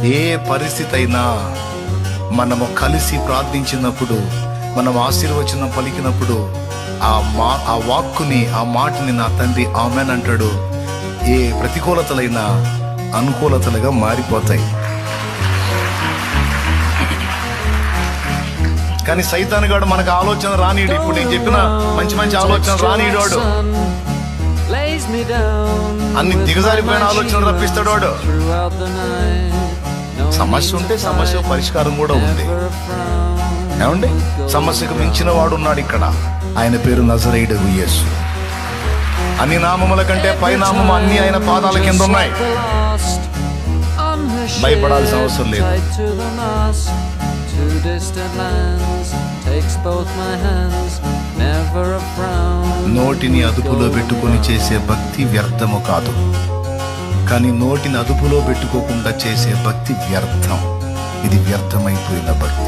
ఏ పరిస్థితి అయినా మనము కలిసి ప్రార్థించినప్పుడు, మనం ఆశీర్వచనం పలికినప్పుడు ఆ వాక్కుని, ఆ మాటని నా తండ్రి ఆమెన్ అంటాడు. ఏ ప్రతికూలతలైనా అనుకూలతలుగా మారిపోతాయి. కానీ సైతాను గాడు మనకు ఆలోచన రానీడు. ఇప్పుడు నేను చెప్పిన మంచి మంచి ఆలోచన రానీడు. వాడు అన్ని దిగజారిపోయిన ఆలోచనలు రప్పిస్తాడు. వాడు సమస్య ఉంటే సమస్య పరిష్కారం కూడా ఉంది. ఏమండి, సమస్యకు మించిన వాడు ఉన్నాడు ఇక్కడ. ఆయన పేరు నజరేయుడగు యేసు. అన్ని నామముల కంటే పై నామము అన్ని ఆయన పాదాల కింద ఉన్నాయి. భయపడాల్సిన అవసరం లేదు. నోటిని అదుపులో పెట్టుకొని చేసే భక్తి వ్యర్థము కాదు, కానీ నోటిని అదుపులో పెట్టుకోకుండా చేసే భక్తి వ్యర్థం. ఇది వ్యర్థమైపోయిన భక్తి.